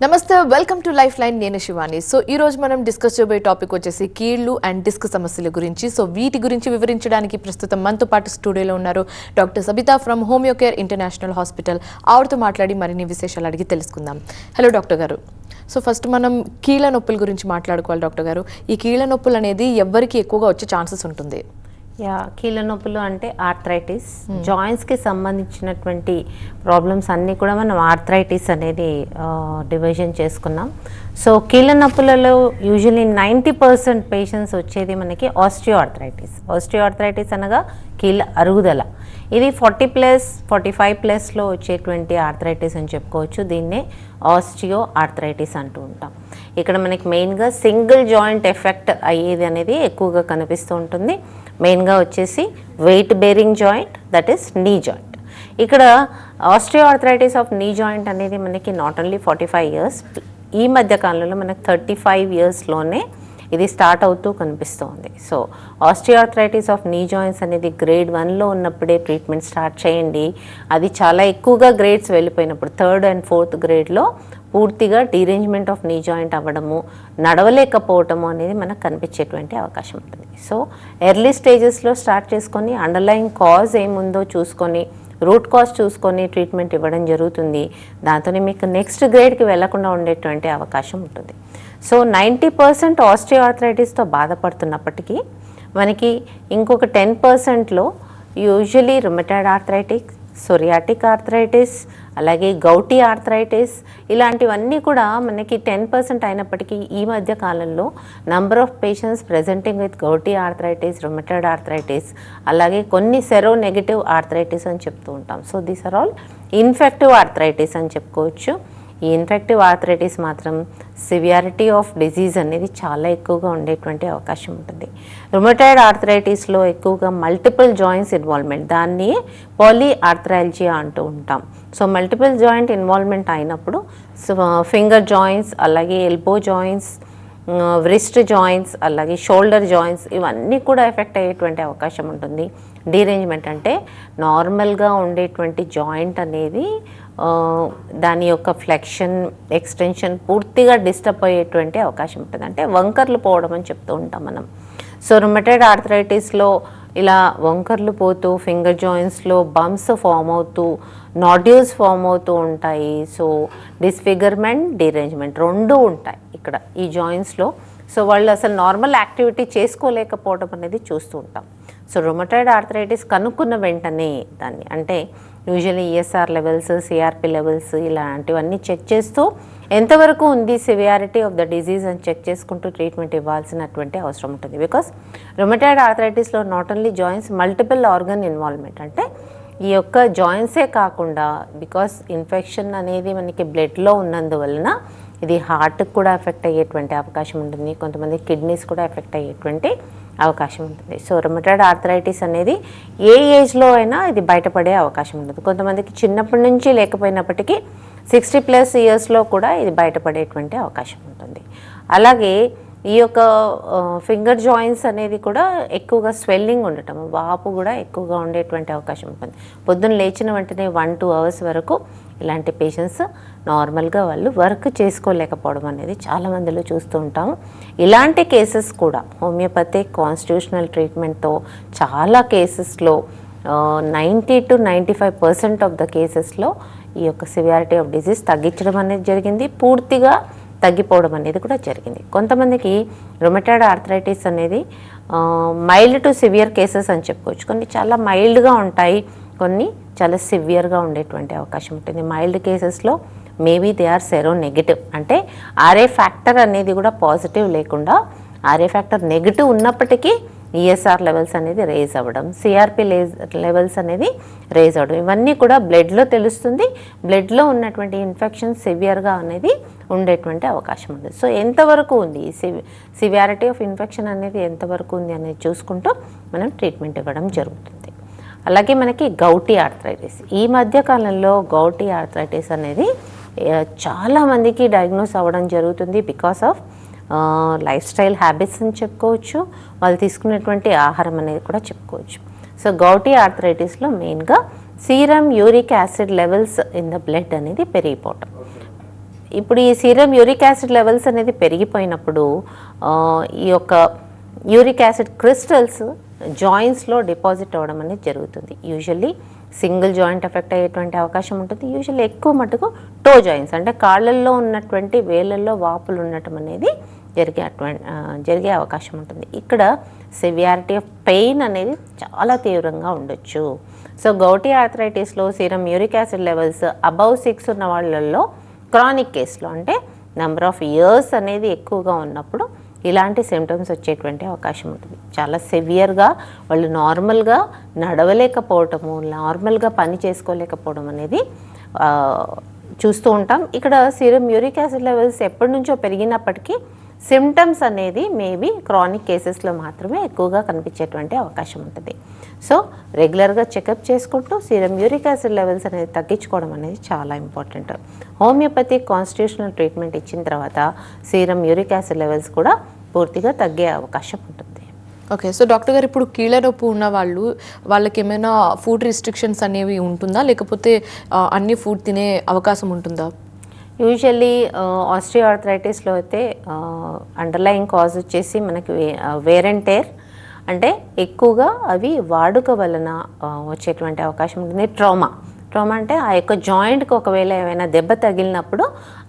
నమస్తే, welcome to life line. నేను Shivani. So ఈ రోజు మనం డిస్కస్ చేయబోయే టాపిక్ వచ్చేసి కీళ్లు అండ్ డిస్క్ సమస్యల గురించి. సో వీటి గురించి వివరించడానికి ప్రస్తుతం మనతో పాటు స్టూడియోలో ఉన్నారు doctor Sabitha from homeo care international hospital. ఆవిడతో మాట్లాడి మరిన్ని విశేషాలు అడిగి తెలుసుకుందాం. హలో డాక్టర్ గారు. సో ఫస్ట్ మనం కీళ్ళ నొప్పుల గురించి మాట్లాడుకోవాలి డాక్టర్ గారు. ఈ కీళ్ళ నొప్పులు అనేది ఎవరికి ఎక్కువగా వచ్చే ఛాన్సెస్ ఉంటుంది? కీళ్ళ నొప్పులు అంటే ఆర్థరైటిస్, జాయింట్స్కి సంబంధించినటువంటి ప్రాబ్లమ్స్ అన్నీ కూడా మనం ఆర్థరైటిస్ అనేది డివిజన్ చేసుకున్నాం. సో కీళ్ళ నొప్పులలో యూజువలీ 90% పేషెంట్స్ వచ్చేది మనకి ఆస్టియోఆర్థరైటిస్ అనగా కీళ్ళ అరుగుదల. ఇది 40+, 45+లో వచ్చేటువంటి ఆర్థరైటిస్ అని చెప్పుకోవచ్చు. దీన్నే ఆస్టియోఆర్థరైటిస్ అంటూ ఉంటాం. ఇక్కడ మనకి మెయిన్గా సింగిల్ జాయింట్ ఎఫెక్ట్ అయ్యేది అనేది ఎక్కువగా కనిపిస్తూ ఉంటుంది. మెయిన్గా వచ్చేసి weight bearing joint, that is knee joint. ఇక్కడ ఆస్టియోఆర్థరైటిస్ ఆఫ్ నీ జాయింట్ అనేది మనకి నాట్ ఓన్లీ 45 ఇయర్స్, ఈ మధ్య కాలంలో మనకి 35 ఇయర్స్లోనే ఇది స్టార్ట్ అవుతూ కనిపిస్తుంది. సో ఆస్టియోఆర్థరైటిస్ ఆఫ్ నీ జాయింట్స్ అనేది గ్రేడ్ 1లో ఉన్నప్పుడే ట్రీట్మెంట్ స్టార్ట్ చేయండి. అది చాలా ఎక్కువగా గ్రేడ్స్ వెళ్ళిపోయినప్పుడు 3rd and 4th గ్రేడ్లో పూర్తిగా డీరేంజ్మెంట్ ఆఫ్ నీ జాయింట్ అవ్వడము, నడవలేకపోవటము అనేది మనకు కనిపించేటువంటి అవకాశం ఉంటుంది. సో ఎర్లీ స్టేజెస్లో స్టార్ట్ చేసుకొని అండర్లైన్ కాజ్ ఏముందో చూసుకొని, రూట్ కాజ్ చూసుకొని ట్రీట్మెంట్ ఇవ్వడం జరుగుతుంది. దాంతోనే మీకు నెక్స్ట్ గ్రేడ్కి వెళ్లకుండా ఉండేటువంటి అవకాశం ఉంటుంది. సో 90% ఆస్టియోఆర్థరైటిస్తో బాధపడుతున్నప్పటికీ మనకి ఇంకొక 10%లో usually rheumatoid arthritis, psoriatic arthritis, అలాగే గౌటీ ఆర్థరైటిస్, ఇలాంటివన్నీ కూడా మనకి 10% అయినప్పటికీ ఈ మధ్య కాలంలో number of patients presenting with gouty arthritis, rheumatoid arthritis, అలాగే కొన్ని సెరో నెగటివ్ ఆర్థరైటిస్ అని చెప్తూ ఉంటాం. So these are all infective arthritis అని చెప్పుకోవచ్చు. ఈ ఇన్ఫెక్టివ్ ఆర్థరైటిస్ మాత్రం సివియారిటీ ఆఫ్ డిజీజ్ అనేది చాలా ఎక్కువగా ఉండేటువంటి అవకాశం ఉంటుంది. రుమటాయిడ్ ఆర్థరైటిస్లో ఎక్కువగా మల్టిపుల్ జాయింట్స్ ఇన్వాల్వ్మెంట్, దాన్ని పాలీ ఆర్థరైల్జియా అంటూ ఉంటాం. సో మల్టిపుల్ జాయింట్ ఇన్వాల్వ్మెంట్ అయినప్పుడు ఫింగర్ జాయింట్స్, అలాగే ఎల్బో జాయింట్స్, వ్రిస్ట్ జాయింట్స్, అలాగే షోల్డర్ జాయింట్స్, ఇవన్నీ కూడా ఎఫెక్ట్ అయ్యేటువంటి అవకాశం ఉంటుంది. డీరేంజ్మెంట్ అంటే నార్మల్గా ఉండేటువంటి జాయింట్ అనేది దాని యొక్క ఫ్లెక్షన్, ఎక్స్టెన్షన్ పూర్తిగా డిస్టర్బ్ అయ్యేటువంటి అవకాశం ఉంటుంది. అంటే వంకర్లు పోవడం అని చెప్తూ ఉంటాం మనం. సో రుమటాయిడ్ ఆర్థరైటిస్లో ఇలా వంకర్లు పోతూ, ఫింగర్ జాయింట్స్లో బంప్స్ ఫామ్ అవుతూ, నాడ్యూల్స్ ఫామ్ అవుతూ ఉంటాయి. సో డిస్ఫిగర్మెంట్, డీరేంజ్మెంట్ రెండూ ఉంటాయి ఇక్కడ ఈ జాయింట్స్లో. సో వాళ్ళు అసలు నార్మల్ యాక్టివిటీ చేసుకోలేకపోవడం అనేది చూస్తూ ఉంటాం. సో రుమటాయిడ్ ఆర్థరైటిస్ కనుక్కున్న వెంటనే దాన్ని అంటే usually ESR levels, CRP levels ఇలాంటివన్నీ చెక్ చేస్తూ ఎంతవరకు ఉంది సివియారిటీ ఆఫ్ ద డిజీజ్ అని చెక్ చేసుకుంటూ ట్రీట్మెంట్ ఇవ్వాల్సినటువంటి అవసరం ఉంటుంది. బికాస్ రుమటాయిడ్ ఆర్థరైటిస్లో not only joints, multiple organ involvement. అంటే ఈ యొక్క జాయింట్సే కాకుండా బికాస్ ఇన్ఫెక్షన్ అనేది మనకి బ్లడ్లో ఉన్నందువలన ఇది హార్ట్కి కూడా ఎఫెక్ట్ అయ్యేటువంటి అవకాశం ఉంటుంది. కొంతమంది కిడ్నీస్ కూడా ఎఫెక్ట్ అయ్యేటువంటి అవకాశం ఉంటుంది. సో రుమటాయిడ్ ఆర్థరైటిస్ అనేది ఏ ఏజ్లో అయినా ఇది బయటపడే అవకాశం ఉంటుంది. కొంతమందికి చిన్నప్పటి నుంచి లేకపోయినప్పటికీ 60+ ఇయర్స్లో కూడా ఇది బయటపడేటువంటి అవకాశం ఉంటుంది. అలాగే ఈ యొక్క ఫింగర్ జాయింట్స్ అనేది కూడా ఎక్కువగా స్వెల్లింగ్ ఉండటం, వాపు కూడా ఎక్కువగా ఉండేటువంటి అవకాశం ఉంటుంది. పొద్దున్న లేచిన వెంటనే 1-2 అవర్స్ వరకు ఇలాంటి పేషెంట్స్ నార్మల్గా వాళ్ళు వర్క్ చేసుకోలేకపోవడం అనేది చాలామందిలో చూస్తూ ఉంటాము. ఇలాంటి కేసెస్ కూడా హోమియోపతిక్ కాన్స్టిట్యూషనల్ ట్రీట్మెంట్తో చాలా కేసెస్లో 90 to 95% ఆఫ్ ద కేసెస్లో ఈ యొక్క సివియారిటీ ఆఫ్ డిజీజ్ తగ్గించడం అనేది జరిగింది, పూర్తిగా తగ్గిపోవడం అనేది కూడా జరిగింది. కొంతమందికి రుమటాయిడ్ ఆర్థరైటిస్ అనేది మైల్డ్ టు సివియర్ కేసెస్ అని చెప్పుకోవచ్చు. కొన్ని చాలా మైల్డ్గా ఉంటాయి, కొన్ని చాలా సివియర్గా ఉండేటువంటి అవకాశం ఉంటుంది. మైల్డ్ కేసెస్లో maybe they are sero negative, అంటే ఆర్ఏ ఫ్యాక్టర్ అనేది కూడా పాజిటివ్ లేకుండా ఆర్ఏ ఫ్యాక్టర్ నెగిటివ్ ఉన్నప్పటికీ ఈఎస్ఆర్ లెవెల్స్ అనేది రేజ్ అవ్వడం, సిఆర్పి లెవెల్స్ అనేది రేజ్ అవ్వడం, ఇవన్నీ కూడా బ్లడ్లో తెలుస్తుంది. బ్లడ్లో ఉన్నటువంటి ఇన్ఫెక్షన్ సివియర్గా అనేది ఉండేటువంటి అవకాశం ఉంది. సో ఎంతవరకు ఉంది సివియారిటీ ఆఫ్ ఇన్ఫెక్షన్ అనేది ఎంతవరకు ఉంది అనేది చూసుకుంటూ మనం ట్రీట్మెంట్ ఇవ్వడం జరుగుతుంది. అలాగే మనకి గౌటీ ఆర్థరైటిస్, ఈ మధ్య కాలంలో గౌటీ ఆర్థరైటిస్ అనేది చాలామందికి డయాగ్నోస్ అవ్వడం జరుగుతుంది. Because of life style habits అని చెప్పుకోవచ్చు, వాళ్ళు తీసుకునేటువంటి ఆహారం అనేది కూడా చెప్పుకోవచ్చు. సో గౌటీ ఆర్థరైటిస్లో మెయిన్గా serum uric acid levels in the blood అనేది పెరిగిపోవటం. ఇప్పుడు ఈ సీరం యూరిక్ యాసిడ్ లెవెల్స్ అనేది పెరిగిపోయినప్పుడు ఈ యొక్క యూరిక్ యాసిడ్ క్రిస్టల్స్ జాయింట్స్లో డిపాజిట్ అవ్వడం అనేది జరుగుతుంది. యూజువల్లీ సింగిల్ జాయింట్ ఎఫెక్ట్ అయ్యేటువంటి అవకాశం ఉంటుంది. యూజువల్లీ ఎక్కువ మటుకు టో జాయింట్స్ అంటే కాళ్ళల్లో ఉన్నటువంటి వేళ్ళల్లో వాపులు ఉండటం అనేది జరిగే అవకాశం ఉంటుంది. ఇక్కడ సివియారిటీ ఆఫ్ పెయిన్ అనేది చాలా తీవ్రంగా ఉండొచ్చు. సో గౌటీ ఆర్థరైటిస్లో serum uric acid levels above 6 ఉన్న వాళ్ళల్లో క్రానిక్ కేసులో అంటే నెంబర్ ఆఫ్ ఇయర్స్ అనేది ఎక్కువగా ఉన్నప్పుడు ఇలాంటి సిమ్టమ్స్ వచ్చేటువంటి అవకాశం ఉంటుంది. చాలా సివియర్గా వాళ్ళు నార్మల్గా నడవలేకపోవటము, నార్మల్గా పని చేసుకోలేకపోవడం అనేది చూస్తూ ఉంటాం. ఇక్కడ సీరం యూరిక్ యాసిడ్ లెవెల్స్ ఎప్పటి నుంచో పెరిగినప్పటికీ సిమ్టమ్స్ అనేది మేబీ క్రానిక్ కేసెస్లో మాత్రమే ఎక్కువగా కనిపించేటువంటి అవకాశం ఉంటుంది. సో రెగ్యులర్గా చెకప్ చేసుకుంటూ సీరం యూరిక్ యాసిడ్ లెవెల్స్ అనేది తగ్గించుకోవడం అనేది చాలా ఇంపార్టెంట్. హోమియోపతి కాన్స్టిట్యూషనల్ ట్రీట్మెంట్ ఇచ్చిన తర్వాత సీరం యూరిక్ యాసిడ్ లెవెల్స్ కూడా పూర్తిగా తగ్గే అవకాశం ఉంటుంది. ఓకే, సో డాక్టర్ గారు ఇప్పుడు కీళ్ళ నొప్పి ఉన్న వాళ్ళకి ఏమైనా ఫుడ్ రిస్ట్రిక్షన్స్ అనేవి ఉంటుందా, లేకపోతే అన్ని ఫుడ్ తినే అవకాశం ఉంటుందా? యూజువల్లీ ఆస్ట్రియో ఆర్థరైటిస్లో అయితే అండర్లయింగ్ కాజ్ వచ్చేసి మనకి వేర్ అండ్ టేర్ అంటే ఎక్కువగా అవి వాడుక వలన వచ్చేటువంటి అవకాశం ఉంటుంది. ట్రామా అంటే ఆ యొక్క జాయింట్కి ఒకవేళ ఏమైనా దెబ్బ తగిలినప్పుడు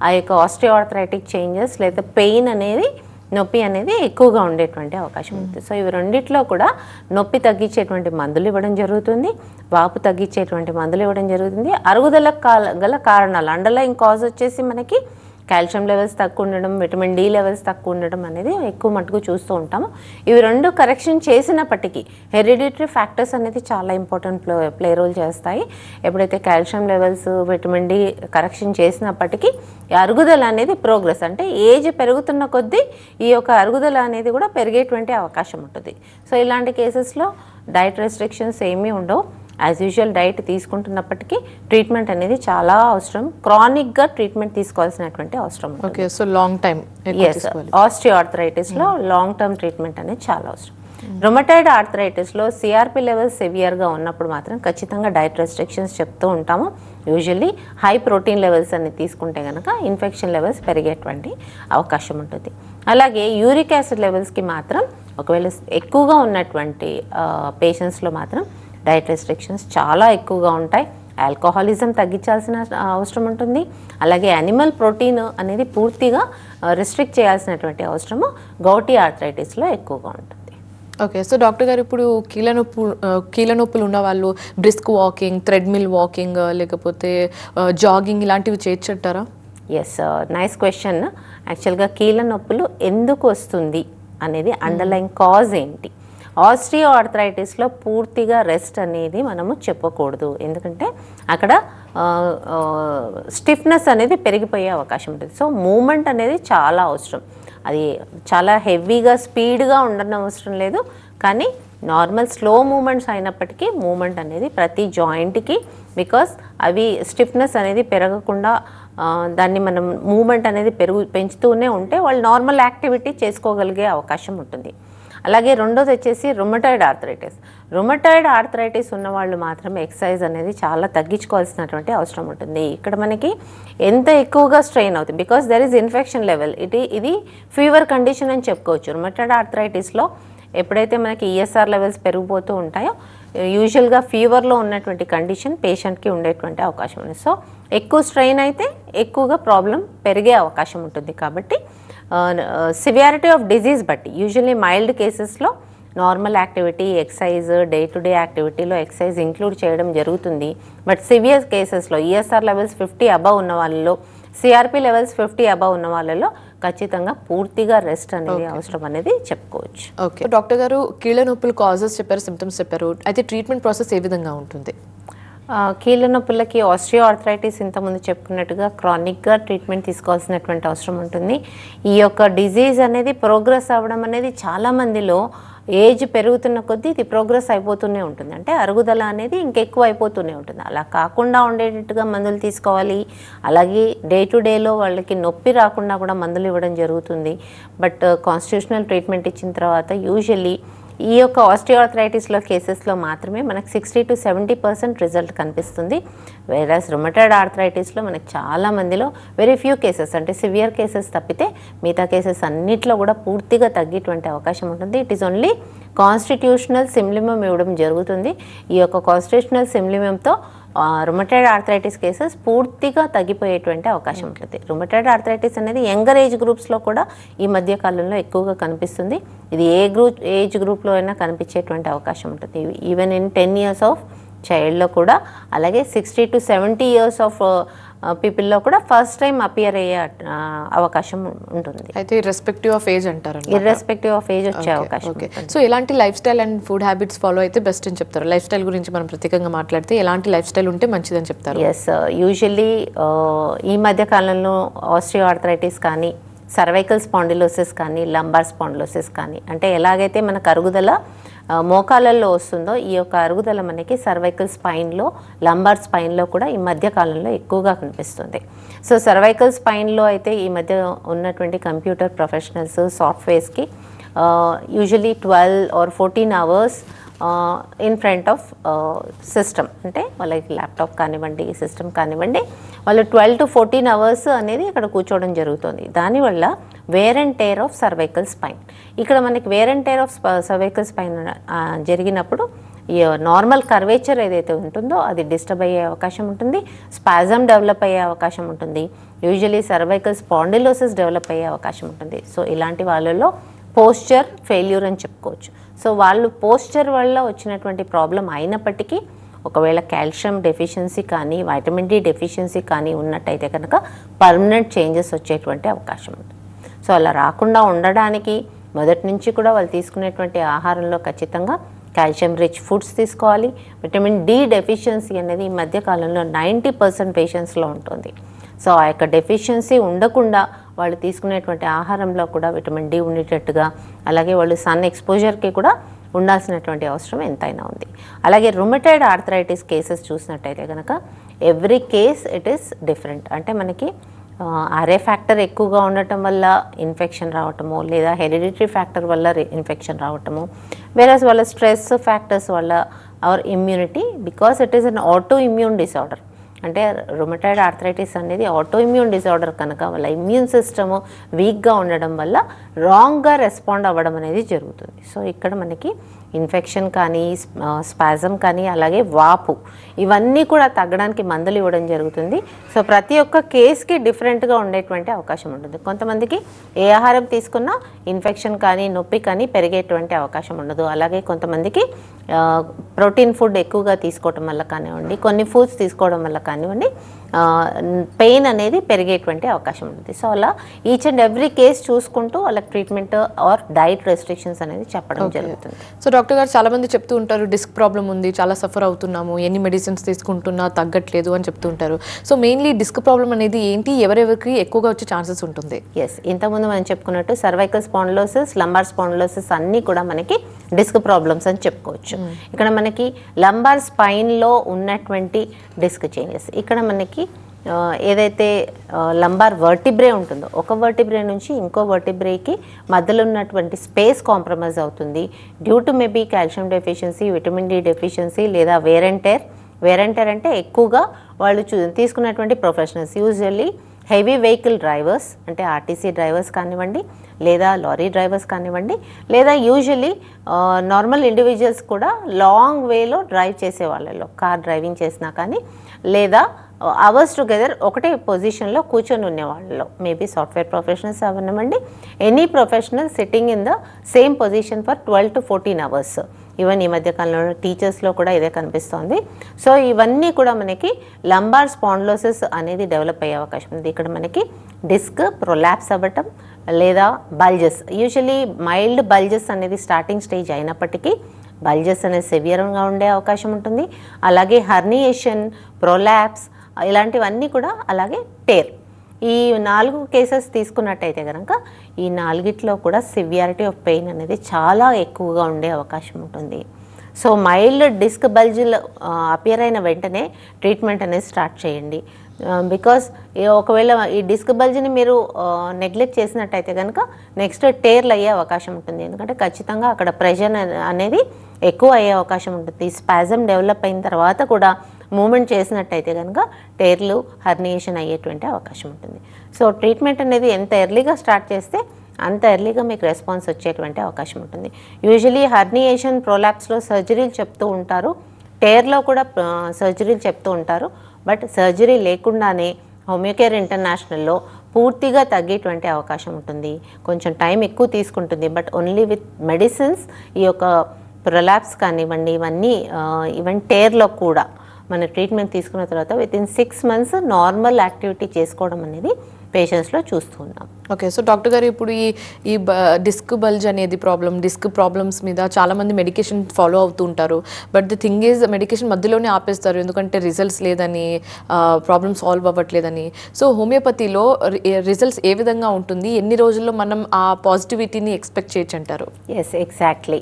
ఆ యొక్క ఆస్ట్రియో ఆర్థరైటిక్ చేంజెస్ లేదా పెయిన్ అనేది నొప్పి అనేది ఎక్కువగా ఉండేటువంటి అవకాశం ఉంటుంది. సో ఇవి రెండిట్లో కూడా నొప్పి తగ్గించేటువంటి మందులు ఇవ్వడం జరుగుతుంది, వాపు తగ్గించేటువంటి మందులు ఇవ్వడం జరుగుతుంది. అరుగుదలకు గల కారణాలు అండర్లయింగ్ కాజ్ వచ్చేసి మనకి కాల్షియం లెవెల్స్ తక్కువ ఉండడం, విటమిన్ డి లెవెల్స్ తక్కువ ఉండడం అనేది ఎక్కువ మటుకు చూస్తూ ఉంటాము. ఇవి రెండు కరెక్షన్ చేసినప్పటికీ హెరిడిటరీ ఫ్యాక్టర్స్ అనేది చాలా ఇంపార్టెంట్ ప్లే రోల్ చేస్తాయి. ఎప్పుడైతే calcium levels, vitamin D correction చేసినప్పటికీ అరుగుదల అనేది ప్రోగ్రెస్ అంటే ఏజ్ పెరుగుతున్న కొద్దీ ఈ యొక్క అరుగుదల అనేది కూడా పెరిగేటువంటి అవకాశం ఉంటుంది. సో ఇలాంటి కేసెస్లో డైట్ రెస్ట్రిక్షన్స్ ఏమీ ఉండవు. యాజ్ యూజువల్ డైట్ తీసుకుంటున్నప్పటికీ ట్రీట్మెంట్ అనేది చాలా అవసరం. క్రానిక్గా ట్రీట్మెంట్ తీసుకోవాల్సినటువంటి అవసరం. Okay, so long time. Yes, ఆస్ట్రియో ఆర్థరైటిస్లో లాంగ్ టర్మ్ ట్రీట్మెంట్ అనేది చాలా అవసరం. రొమటాయిడ్ ఆర్థరైటిస్లో సిఆర్పి లెవెల్స్ సివియర్గా ఉన్నప్పుడు మాత్రం ఖచ్చితంగా డైట్ రెస్ట్రిక్షన్స్ చెప్తూ ఉంటాము. యూజువల్లీ హై ప్రోటీన్ లెవెల్స్ అని తీసుకుంటే కనుక ఇన్ఫెక్షన్ లెవెల్స్ పెరిగేటువంటి అవకాశం ఉంటుంది. అలాగే యూరిక్ యాసిడ్ లెవెల్స్కి మాత్రం ఒకవేళ ఎక్కువగా ఉన్నటువంటి పేషెంట్స్లో మాత్రం డైట్ రెస్ట్రిక్షన్స్ చాలా ఎక్కువగా ఉంటాయి. ఆల్కహాలిజం తగ్గించాల్సిన అవసరం ఉంటుంది. అలాగే యానిమల్ ప్రోటీన్ అనేది పూర్తిగా రెస్ట్రిక్ట్ చేయాల్సినటువంటి అవసరము గౌటీ ఆర్థరైటిస్లో ఎక్కువగా ఉంటుంది. ఓకే, సో డాక్టర్ గారు ఇప్పుడు కీళ్ళ నొప్పులు ఉన్న వాళ్ళు బ్రిస్క్ వాకింగ్, థ్రెడ్మిల్ వాకింగ్ లేకపోతే జాగింగ్ ఇలాంటివి చేయొచ్చంటారా? Yes, nice question. యాక్చువల్గా కీళ్ళ నొప్పులు ఎందుకు వస్తుంది అనేది అండర్లైన్ కాజ్ ఏంటి? ఆస్ట్రియో ఆర్థరైటిస్లో పూర్తిగా రెస్ట్ అనేది మనము చెప్పకూడదు. ఎందుకంటే అక్కడ స్టిఫ్నెస్ అనేది పెరిగిపోయే అవకాశం ఉంటుంది. సో మూమెంట్ అనేది చాలా అవసరం. అది చాలా హెవీగా స్పీడ్గా ఉండడం అవసరం లేదు, కానీ నార్మల్ స్లో మూమెంట్స్ అయినప్పటికీ మూమెంట్ అనేది ప్రతి జాయింట్కి, బికాస్ అవి స్టిఫ్నెస్ అనేది పెరగకుండా దాన్ని మనం మూమెంట్ అనేది పెంచుతూనే ఉంటే వాళ్ళు నార్మల్ యాక్టివిటీ చేసుకోగలిగే అవకాశం ఉంటుంది. అలాగే రెండోది వచ్చేసి రుమటాయిడ్ ఆర్థరైటిస్ ఉన్న వాళ్ళు మాత్రం ఎక్సర్సైజ్ అనేది చాలా తగ్గించుకోవాల్సినటువంటి అవసరం ఉంటుంది. ఇక్కడ మనకి ఎంత ఎక్కువగా స్ట్రెయిన్ అవుతుంది, because there is infection level. ఇది ఫీవర్ కండిషన్ అని చెప్పుకోవచ్చు. రుమటాయిడ్ ఆర్థరైటిస్లో ఎప్పుడైతే మనకి ఈఎస్ఆర్ లెవెల్స్ పెరిగిపోతూ ఉంటాయో యూజువల్గా ఫీవర్లో ఉన్నటువంటి కండిషన్ పేషెంట్కి ఉండేటువంటి అవకాశం ఉంది. సో ఎక్కువ స్ట్రెయిన్ అయితే ఎక్కువగా ప్రాబ్లం పెరిగే అవకాశం ఉంటుంది. కాబట్టి సివియారిటీ ఆఫ్ డిజీజ్ బట్టి యూజువల్లీ మైల్డ్ కేసెస్లో normal activity, exercise, day to day యాక్టివిటీలో ఎక్సర్సైజ్ ఇంక్లూడ్ చేయడం జరుగుతుంది. బట్ సివియర్ కేసెస్లో ఈఎస్ఆర్ లెవెల్స్ 50 అబవ్ ఉన్న వాళ్ళలో, సిఆర్పి లెవెల్స్ 50 అబవ్ ఉన్న వాళ్ళలో ఖచ్చితంగా పూర్తిగా రెస్ట్ అనేది అవసరం అనేది చెప్పుకోవచ్చు. ఓకే డాక్టర్ గారు, కీళ్ళ నొప్పులు కాజెస్ చెప్పారు, సిమ్టమ్స్ చెప్పారు, అయితే ట్రీట్మెంట్ ప్రాసెస్ ఏ విధంగా ఉంటుంది? కీళ్ళ నొప్పులకి ఆస్ట్రియో ఆర్థరైటిస్ ఇంతకుముందు చెప్పుకున్నట్టుగా క్రానిక్గా ట్రీట్మెంట్ తీసుకోవాల్సినటువంటి అవసరం ఉంటుంది. ఈ యొక్క డిజీజ్ అనేది ప్రోగ్రెస్ అవ్వడం అనేది చాలామందిలో ఏజ్ పెరుగుతున్న కొద్దీ ఇది ప్రోగ్రెస్ అయిపోతూనే ఉంటుంది. అంటే అరుగుదల అనేది ఇంకెక్కువ అయిపోతూనే ఉంటుంది. అలా కాకుండా ఉండేటట్టుగా మందులు తీసుకోవాలి. అలాగే డే టు డేలో వాళ్ళకి నొప్పి రాకుండా కూడా మందులు ఇవ్వడం జరుగుతుంది. బట్ కాన్స్టిట్యూషనల్ ట్రీట్మెంట్ ఇచ్చిన తర్వాత యూజువల్లీ ఈ యొక్క ఆస్టియోఆర్థరైటిస్లో కేసెస్లో మాత్రమే మనకు 60-70% రిజల్ట్ కనిపిస్తుంది. వేరస్ రుమటాయిడ్ ఆర్థరైటిస్లో మనకి చాలా మందిలో వెరీ ఫ్యూ కేసెస్, అంటే సివియర్ కేసెస్ తప్పితే మిగతా కేసెస్ అన్నిట్లో కూడా పూర్తిగా తగ్గేటువంటి అవకాశం ఉంటుంది. ఇట్ ఈస్ ఓన్లీ కాన్స్టిట్యూషనల్ సిమ్లిమం ఇవ్వడం జరుగుతుంది. ఈ యొక్క కాన్స్టిట్యూషనల్ సిమ్లిమంతో రుమటాయిడ్ ఆర్థరైటిస్ కేసెస్ పూర్తిగా తగ్గిపోయేటువంటి అవకాశం ఉంటుంది. రుమటాయిడ్ ఆర్థరైటిస్ అనేది యంగర్ ఏజ్ గ్రూప్స్లో కూడా ఈ మధ్య కాలంలో ఎక్కువగా కనిపిస్తుంది. ఇది ఏజ్ గ్రూప్లో అయినా కనిపించేటువంటి అవకాశం ఉంటుంది. ఈవెన్ ఇన్ 10 years ఆఫ్ చైల్డ్లో కూడా, అలాగే 60-70 years ఆఫ్ పీపుల్లో కూడా ఫస్ట్ టైం అపియర్ అయ్యే అవకాశం ఉంటుంది. అయితే ఇర్రెస్పెక్టివ్ ఆఫ్ ఏజ్ అంటారు, ఇర్రెస్పెక్టివ్ ఆఫ్ ఏజ్ వచ్చే అవకాశం. సో ఎలాంటి life style and food habits follow అయితే బెస్ట్ అని చెప్తారు? లైఫ్ స్టైల్ గురించి మనం ప్రత్యేకంగా మాట్లాడితే ఎలాంటి లైఫ్ స్టైల్ ఉంటే మంచిదని చెప్తారు? ఎస్, యూజువల్లీ ఈ మధ్య కాలంలో ఆస్టియోఆర్థరైటిస్ కానీ, సర్వైకల్ స్పాండిలోసిస్ కానీ, లంబార్ స్పాండిలోసిస్ కానీ, అంటే ఎలాగైతే మనకు అరుగుదల మోకాళ్ళల్లో వస్తుందో ఈ యొక్క అరుగుదల మనకి సర్వైకల్ స్పైన్లో, లంబార్ స్పైన్లో కూడా ఈ మధ్య కాలంలో ఎక్కువగా కనిపిస్తుంది. సో సర్వైకల్ స్పైన్లో అయితే ఈ మధ్య ఉన్నటువంటి కంప్యూటర్ ప్రొఫెషనల్స్, సాఫ్ట్వేర్స్కి usually 12 or 14 hours in front of system, అంటే వాళ్ళకి ల్యాప్టాప్ కానివ్వండి, సిస్టమ్ కానివ్వండి, వాళ్ళు 12 to 14 hours అనేది ఇక్కడ కూర్చోవడం జరుగుతుంది. దానివల్ల wear and tear of cervical spine, ఇక్కడ మనకి wear and tear of cervical spine జరిగినప్పుడు ఈ నార్మల్ కర్వేచర్ ఏదైతే ఉంటుందో అది డిస్టర్బ్ అయ్యే అవకాశం ఉంటుంది, స్పాజమ్ డెవలప్ అయ్యే అవకాశం ఉంటుంది, యూజువలీ సర్వైకల్ స్పాండిలోసిస్ డెవలప్ అయ్యే అవకాశం ఉంటుంది. సో ఇలాంటి వాళ్ళలో పోస్చర్ ఫెయిల్యూర్ అని చెప్పుకోవచ్చు. సో వాళ్ళు పోస్చర్ వల్ల వచ్చినటువంటి ప్రాబ్లం అయినప్పటికీ ఒకవేళ కాల్షియం డెఫిషియన్సీ కానీ, వైటమిన్ డి డెఫిషియన్సీ కానీ ఉన్నట్టయితే కనుక పర్మనెంట్ చేంజెస్ వచ్చేటువంటి అవకాశం ఉంది. సో అలా రాకుండా ఉండడానికి మొదటి నుంచి కూడా వాళ్ళు తీసుకునేటువంటి ఆహారంలో ఖచ్చితంగా కాల్షియం రిచ్ ఫుడ్స్ తీసుకోవాలి. విటమిన్ డి డెఫిషియన్సీ అనేది ఈ మధ్యకాలంలో 90% పేషెంట్స్లో ఉంటుంది. సో ఆ యొక్క డెఫిషియన్సీ ఉండకుండా వాళ్ళు తీసుకునేటువంటి ఆహారంలో కూడా విటమిన్ డి ఉండేటట్టుగా, అలాగే వాళ్ళు సన్ ఎక్స్పోజర్కి కూడా ఉండాల్సినటువంటి అవసరం ఎంతైనా ఉంది. అలాగే రుమటాయిడ్ ఆర్థరైటిస్ కేసెస్ చూసినట్టయితే కనుక every case it is different. అంటే మనకి ఆర్ఏ ఫ్యాక్టర్ ఎక్కువగా ఉండటం వల్ల ఇన్ఫెక్షన్ రావటము, లేదా హెరిడిటరీ ఫ్యాక్టర్ వల్ల ఇన్ఫెక్షన్ రావటము, వేరేస్ వాళ్ళ స్ట్రెస్ ఫ్యాక్టర్స్ వల్ల our immunity, because it is an auto immune disorder. అంటే రుమటాయిడ్ ఆర్థరైటిస్ అనేది ఆటో ఇమ్యూన్ డిసార్డర్ కనుక వాళ్ళ ఇమ్యూన్ సిస్టము వీక్గా ఉండడం వల్ల రాంగ్గా రెస్పాండ్ అవ్వడం అనేది జరుగుతుంది. సో ఇక్కడ మనకి ఇన్ఫెక్షన్ కానీ, స్పాజమ్ కానీ, అలాగే వాపు, ఇవన్నీ కూడా తగ్గడానికి మందులు ఇవ్వడం జరుగుతుంది. సో ప్రతి ఒక్క కేసుకి డిఫరెంట్గా ఉండేటువంటి అవకాశం ఉంటుంది. కొంతమందికి ఏ ఆహారం తీసుకున్నా ఇన్ఫెక్షన్ కానీ, నొప్పి కానీ పెరిగేటువంటి అవకాశం ఉండదు. అలాగే కొంతమందికి ప్రోటీన్ ఫుడ్ ఎక్కువగా తీసుకోవడం వల్ల కానివ్వండి, కొన్ని ఫుడ్స్ తీసుకోవడం వల్ల కానివ్వండి, పెయిన్ అనేది పెరిగేటువంటి అవకాశం ఉంటుంది. సో అలా ఈచ్ అండ్ ఎవ్రీ కేస్ చూసుకుంటూ వాళ్ళకి ట్రీట్మెంట్ ఆర్ డైట్ రెస్ట్రిక్షన్స్ అనేది చెప్పడం జరుగుతుంది. సో డాక్టర్ గారు చాలా మంది చెప్తూ ఉంటారు, డిస్క్ ప్రాబ్లం ఉంది, చాలా సఫర్ అవుతున్నాము, ఎన్ని మెడిసిన్స్ తీసుకుంటున్నా తగ్గట్లేదు అని చెప్తూ ఉంటారు. సో మెయిన్లీ డిస్క్ ప్రాబ్లం అనేది ఏంటి, ఎవరెవరికి ఎక్కువగా వచ్చే ఛాన్సెస్ ఉంటుంది? ఎస్, ఇంతకుముందు మనం చెప్పుకున్నట్టు సర్వైకల్ స్పాండిలోసిస్, లంబార్ స్పాండిలోసిస్ అన్నీ కూడా మనకి డిస్క్ ప్రాబ్లమ్స్ అని చెప్పుకోవచ్చు. ఇక్కడ మనకి లంబార్ స్పైన్లో ఉన్నటువంటి డిస్క్ చేంజెస్, ఇక్కడ మనకి ఏదైతే లంబార్ వర్టిబ్రే ఉంటుందో ఒక వర్టిబ్రే నుంచి ఇంకో వర్టిబ్రేకి మధ్యలో ఉన్నటువంటి స్పేస్ కాంప్రమైజ్ అవుతుంది due to maybe calcium deficiency, vitamin D deficiency, లేదా వేర్ అండ్ టేర్ అంటే ఎక్కువగా వాళ్ళు తీసుకున్నటువంటి professionals usually heavy vehicle drivers, అంటే ఆర్టీసీ డ్రైవర్స్ కానివ్వండి, లేదా లారీ డ్రైవర్స్ కానివ్వండి, లేదా యూజువల్లీ నార్మల్ ఇండివిజువల్స్ కూడా లాంగ్ వేలో డ్రైవ్ చేసే వాళ్ళలో, కార్ డ్రైవింగ్ చేసినా కానీ, లేదా అవర్స్ టుగెదర్ ఒకటే పొజిషన్లో కూర్చొని ఉండే వాళ్ళలో, మేబీ సాఫ్ట్వేర్ ప్రొఫెషనల్స్ అవనివ్వండి, any professional sitting in the same position for 12 to 14 hours. Even ఈ మధ్యకాలంలో టీచర్స్లో కూడా ఇదే కనిపిస్తోంది. సో ఇవన్నీ కూడా మనకి లంబార్ స్పాండిలోసిస్ అనేది డెవలప్ అయ్యే అవకాశం ఉంది. ఇక్కడ మనకి డిస్క్ ప్రొలాప్స్ అవ్వటం లేదా బల్జెస్, యూజువలీ మైల్డ్ బల్జెస్ అనేది స్టార్టింగ్ స్టేజ్ అయినప్పటికీ బల్జెస్ అనేది సివియర్గా ఉండే అవకాశం ఉంటుంది. అలాగే హర్నియేషన్, ప్రొలాప్స్ ఇలాంటివన్నీ కూడా, అలాగే టేర్, ఈ 4 కేసెస్ తీసుకున్నట్టయితే కనుక ఈ 4గిట్లో కూడా సివియారిటీ ఆఫ్ పెయిన్ అనేది చాలా ఎక్కువగా ఉండే అవకాశం ఉంటుంది. So mild disc bulge appear అయిన వెంటనే ట్రీట్మెంట్ అనేది స్టార్ట్ చేయండి. బికాస్ ఒకవేళ ఈ డిస్క్ బల్జ్ని మీరు నెగ్లెక్ట్ చేసినట్టయితే కనుక నెక్స్ట్ టేర్లు అయ్యే అవకాశం ఉంటుంది. ఎందుకంటే ఖచ్చితంగా అక్కడ ప్రెషర్ అనేది ఎక్కువ అయ్యే అవకాశం ఉంటుంది. స్పాజమ్ డెవలప్ అయిన తర్వాత కూడా మూమెంట్ చేసినట్టయితే కనుక టేర్లు హర్నియేషన్ అయ్యేటువంటి అవకాశం ఉంటుంది. సో ట్రీట్మెంట్ అనేది ఎంత ఎర్లీగా స్టార్ట్ చేస్తే అంత ఎర్లీగా మీకు రెస్పాన్స్ వచ్చేటువంటి అవకాశం ఉంటుంది. యూజువలీ హర్నియేషన్ ప్రొలాప్స్లో సర్జరీలు చెప్తూ ఉంటారు, టేర్లో కూడా సర్జరీలు చెప్తూ ఉంటారు. బట్ సర్జరీ లేకుండానే హోమియోకేర్ ఇంటర్నేషనల్లో పూర్తిగా తగ్గేటువంటి అవకాశం ఉంటుంది. కొంచెం టైం ఎక్కువ తీసుకుంటుంది, బట్ ఓన్లీ విత్ మెడిసిన్స్ ఈ యొక్క ప్రొలాప్స్ కానివ్వండి ఈవెన్ టేర్లో కూడా మన ట్రీట్మెంట్ తీసుకున్న తర్వాత వితిన్ 6 months నార్మల్ యాక్టివిటీ చేసుకోవడం అనేది పేషెంట్స్లో చూస్తూ ఉన్నాం. ఓకే, సో డాక్టర్ గారు ఇప్పుడు ఈ డిస్క్ బల్జ్ అనేది డిస్క్ ప్రాబ్లమ్స్ మీద చాలామంది మెడికేషన్ ఫాలో అవుతూ ఉంటారు. But the thing is medication మధ్యలోనే ఆపేస్తారు, ఎందుకంటే రిజల్ట్స్ లేదని, ప్రాబ్లమ్ సాల్వ్ అవ్వట్లేదని. సో హోమియోపతిలో రిజల్ట్స్ ఏ విధంగా ఉంటుంది, ఎన్ని రోజుల్లో మనం ఆ పాజిటివిటీని ఎక్స్పెక్ట్ చేయొచ్చు అంటారు? Yes, exactly.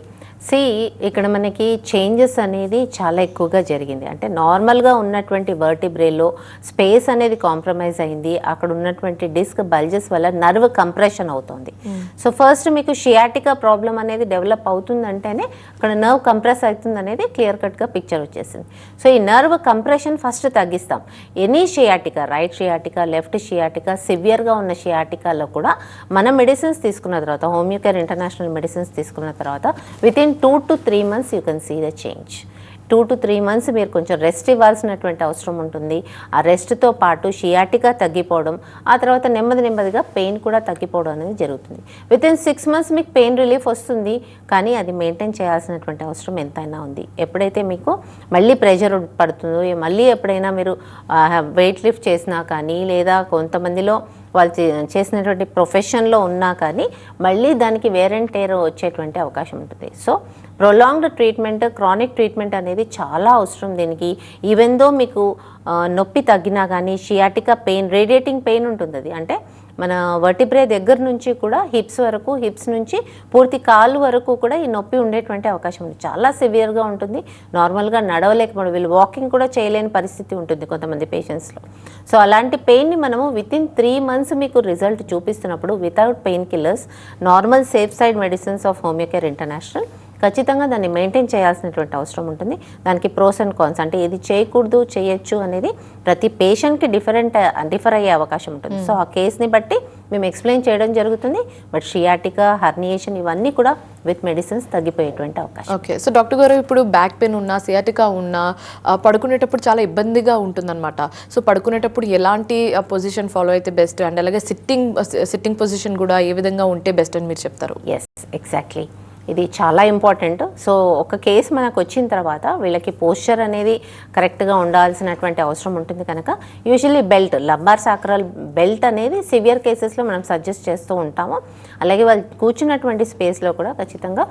ఇక్కడ మనకి చేంజెస్ అనేది చాలా ఎక్కువగా జరిగింది. అంటే నార్మల్గా ఉన్నటువంటి వర్టిబ్రేలో స్పేస్ అనేది కాంప్రమైజ్ అయింది. అక్కడ ఉన్నటువంటి డిస్క్ బల్జెస్ వల్ల నర్వ్ కంప్రెషన్ అవుతుంది. సో ఫస్ట్ మీకు షియాటికా ప్రాబ్లం అనేది డెవలప్ అవుతుందంటేనే అక్కడ నర్వ్ కంప్రెస్ అవుతుంది అనేది క్లియర్ కట్గా పిక్చర్ వచ్చేసింది. సో ఈ నర్వ్ కంప్రెషన్ ఫస్ట్ తగ్గిస్తాం. Any sciatica, right sciatica, left sciatica, సివియర్గా ఉన్న షియాటికాలో కూడా మన మెడిసిన్స్ తీసుకున్న తర్వాత, హోమియోకేర్ ఇంటర్నేషనల్ మెడిసిన్స్ తీసుకున్న తర్వాత within 2 to 3 months you can see the change. 2 to 3 months మీరు కొంచెం రెస్ట్ ఇవ్వాల్సినటువంటి అవసరం ఉంటుంది. ఆ రెస్ట్తో పాటు షియాటికా తగ్గిపోవడం, ఆ తర్వాత నెమ్మదిగా పెయిన్ కూడా తగ్గిపోవడం అనేది జరుగుతుంది. వితిన్ 6 months మీకు పెయిన్ రిలీఫ్ వస్తుంది, కానీ అది మెయింటైన్ చేయాల్సినటువంటి అవసరం ఎంతైనా ఉంది. ఎప్పుడైతే మీకు మళ్ళీ ప్రెషర్ పడుతుందో, మళ్ళీ ఎప్పుడైనా మీరు వెయిట్ లిఫ్ట్ చేసినా కానీ, లేదా కొంతమందిలో వాళ్ళు చేసినటువంటి ప్రొఫెషన్లో ఉన్నా కానీ మళ్ళీ దానికి వేర్ అండ్ టేర్ వచ్చేటువంటి అవకాశం ఉంటుంది. So prolonged treatment, chronic treatment అనేది చాలా అవసరం దీనికి. ఈవెన్ దో మీకు నొప్పి తగ్గినా కానీ షియాటికా పెయిన్, రేడియేటింగ్ పెయిన్ ఉంటుంది. అది అంటే మన వర్టిబ్రే దగ్గర నుంచి కూడా హిప్స్ వరకు, హిప్స్ నుంచి పూర్తి కాలు వరకు కూడా ఈ నొప్పి ఉండేటువంటి అవకాశం ఉంది. చాలా సివియర్గా ఉంటుంది. నార్మల్గా నడవలేకపోవడం, వీళ్ళు వాకింగ్ కూడా చేయలేని పరిస్థితి ఉంటుంది కొంతమంది పేషెంట్స్లో. సో అలాంటి పెయిన్ని మనము వితిన్ 3 months మీకు రిజల్ట్ చూపిస్తున్నప్పుడు without pain killers, normal safe side medicines of homeocare international ఖచ్చితంగా దాన్ని మెయింటైన్ చేయాల్సినటువంటి అవసరం ఉంటుంది. దానికి ప్రోస్ అండ్ కాన్స్, అంటే ఇది చేయకూడదు, చేయొచ్చు అనేది ప్రతి పేషెంట్కి డిఫర్ అయ్యే అవకాశం ఉంటుంది. సో ఆ కేస్ని బట్టి మేము ఎక్స్ప్లెయిన్ చేయడం జరుగుతుంది. బట్ షియాటికా, హర్నియేషన్ ఇవన్నీ కూడా విత్ మెడిసిన్స్ తగ్గిపోయేటువంటి అవకాశం. ఓకే, సో డాక్టర్ గారు ఇప్పుడు బ్యాక్ పెయిన్ ఉన్నా, సియాటికా ఉన్నా పడుకునేటప్పుడు చాలా ఇబ్బందిగా ఉంటుందన్నమాట. సో పడుకునేటప్పుడు ఎలాంటి పొజిషన్ ఫాలో అయితే బెస్ట్, అండ్ అలాగే సిట్టింగ్ పొజిషన్ కూడా ఏ విధంగా ఉంటే బెస్ట్ అని మీరు చెప్తారు? Yes, exactly. ఇది చాలా ఇంపార్టెంట్. సో ఒక కేసు మనకు వచ్చిన తర్వాత వీళ్ళకి పోస్చర్ అనేది కరెక్ట్గా ఉండాల్సినటువంటి అవసరం ఉంటుంది కనుక usually belt, lumbar sacral belt అనేది సివియర్ కేసెస్లో మనం సజెస్ట్ చేస్తూ ఉంటాము. అలాగే వాళ్ళు కూర్చున్నటువంటి స్పేస్లో కూడా ఖచ్చితంగా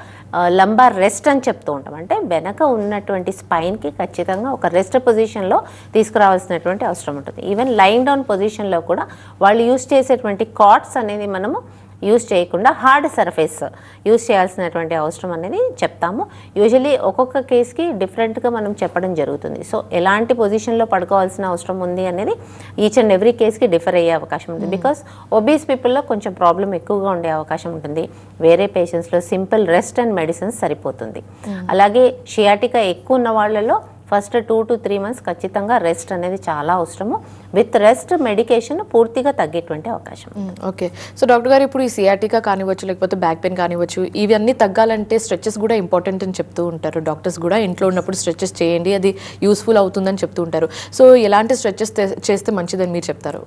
లంబార్ రెస్ట్ అని చెప్తూ ఉంటాం. అంటే వెనక ఉన్నటువంటి స్పైన్కి ఖచ్చితంగా ఒక రెస్ట్ పొజిషన్లో తీసుకురావాల్సినటువంటి అవసరం ఉంటుంది. ఈవెన్ లైన్ డౌన్ పొజిషన్లో కూడా వాళ్ళు యూజ్ చేసేటువంటి కాట్స్ అనేది మనము యూజ్ చేయకుండా హార్డ్ సర్ఫేస్ యూజ్ చేయాల్సినటువంటి అవసరం అనేది చెప్తాము. యూజువలీ ఒక్కొక్క కేసుకి డిఫరెంట్గా మనం చెప్పడం జరుగుతుంది. సో ఎలాంటి పొజిషన్లో పడుకోవాల్సిన అవసరం ఉంది అనేది ఈచ్ అండ్ ఎవ్రీ కేసుకి డిఫర్ అయ్యే అవకాశం ఉంటుంది. బికాస్ ఒబీస్ పీపుల్లో కొంచెం ప్రాబ్లం ఎక్కువగా ఉండే అవకాశం ఉంటుంది. వేరే పేషెంట్స్లో సింపుల్ రెస్ట్ అండ్ మెడిసిన్స్ సరిపోతుంది. అలాగే షియాటికా ఎక్కువ ఉన్న వాళ్ళలో ఫస్ట్ 2 to 3 months ఖచ్చితంగా రెస్ట్ అనేది చాలా అవసరము. విత్ రెస్ట్ మెడికేషన్ పూర్తిగా తగ్గేటువంటి అవకాశం. ఓకే, సో డాక్టర్ గారు ఇప్పుడు ఈ సియాటికా కానివ్వచ్చు, లేకపోతే బ్యాక్ పెయిన్ కానివ్వచ్చు, ఇవన్నీ తగ్గాలంటే స్ట్రెచెస్ కూడా ఇంపార్టెంట్ అని చెప్తూ ఉంటారు డాక్టర్స్ కూడా. ఇంట్లో ఉన్నప్పుడు స్ట్రెచెస్ చేయండి, అది యూస్ఫుల్ అవుతుందని చెప్తూ ఉంటారు. సో ఎలాంటి స్ట్రెచెస్ చేస్తే మంచిదని మీరు చెప్తారు?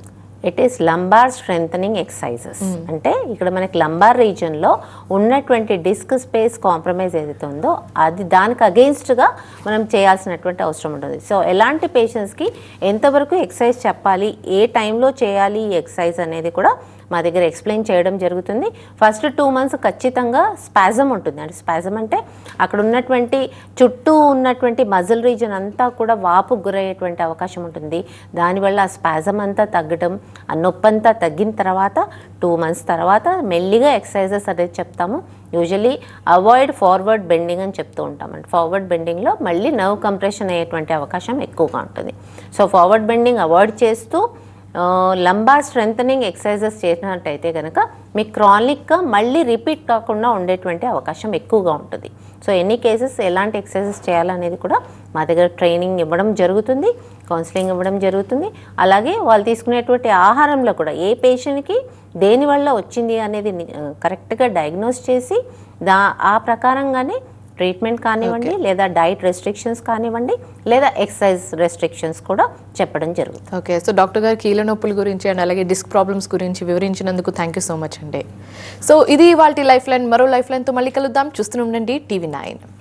It is lumbar strengthening exercises. అంటే ఇక్కడ మనకి లంబార్ రీజన్లో ఉన్నటువంటి డిస్క్ స్పేస్ కాంప్రమైజ్ ఏదైతే ఉందో అది దానికి అగెయిన్స్ట్గా మనం చేయాల్సినటువంటి అవసరం ఉంటుంది. సో ఎలాంటి పేషెంట్స్కి ఎంతవరకు ఎక్సర్సైజ్ చెప్పాలి, ఏ టైంలో చేయాలి ఈ ఎక్సర్సైజ్ అనేది కూడా మా దగ్గర ఎక్స్ప్లెయిన్ చేయడం జరుగుతుంది. ఫస్ట్ 2 months ఖచ్చితంగా స్పాజమ్ ఉంటుంది. అంటే స్పాజమ్ అంటే అక్కడ ఉన్నటువంటి చుట్టూ ఉన్నటువంటి మజిల్ రీజన్ అంతా కూడా వాపుకు గురయ్యేటువంటి అవకాశం ఉంటుంది. దానివల్ల ఆ స్పాజమ్ అంతా తగ్గడం, ఆ నొప్పి అంతా తగ్గిన తర్వాత 2 months తర్వాత మెల్లిగా ఎక్సర్సైజెస్ అనేది చెప్తాము. యూజువలీ అవాయిడ్ ఫార్వర్డ్ బెండింగ్ అని చెప్తూ ఉంటామండి. ఫార్వర్డ్ బెండింగ్లో మళ్ళీ నర్వ్ కంప్రెషన్ అయ్యేటువంటి అవకాశం ఎక్కువగా ఉంటుంది. సో ఫార్వర్డ్ బెండింగ్ అవాయిడ్ చేస్తూ లంబార్ స్ట్రెంథనింగ్ ఎక్సర్సైజెస్ చేసినట్టయితే కనుక మీకు క్రానిక్గా మళ్ళీ రిపీట్ కాకుండా ఉండేటువంటి అవకాశం ఎక్కువగా ఉంటుంది. సో ఎన్ని కేసెస్ ఎలాంటి ఎక్సర్సైజెస్ చేయాలనేది కూడా మా దగ్గర ట్రైనింగ్ ఇవ్వడం జరుగుతుంది, కౌన్సిలింగ్ ఇవ్వడం జరుగుతుంది. అలాగే వాళ్ళు తీసుకునేటువంటి ఆహారంలో కూడా ఏ పేషెంట్కి దేనివల్ల వచ్చింది అనేది కరెక్ట్గా డయాగ్నోస్ చేసి ఆ ప్రకారంగానే ట్రీట్మెంట్ కానివ్వండి, లేదా డైట్ రెస్ట్రిక్షన్స్ కానివ్వండి, లేదా ఎక్సర్సైజ్ రెస్ట్రిక్షన్స్ కూడా చెప్పడం జరుగుతుంది. ఓకే, సో డాక్టర్ గారు కీళ్ళ నొప్పుల గురించి అండ్ అలాగే డిస్క్ ప్రాబ్లమ్స్ గురించి వివరించినందుకు థ్యాంక్ యూ సో మచ్ అండి. సో ఇది ఇవాల్టి లైఫ్ లైన్. మరో లైఫ్ లైన్తో మళ్ళీ కలుద్దాం. చూస్తూనే ఉండండి TV9.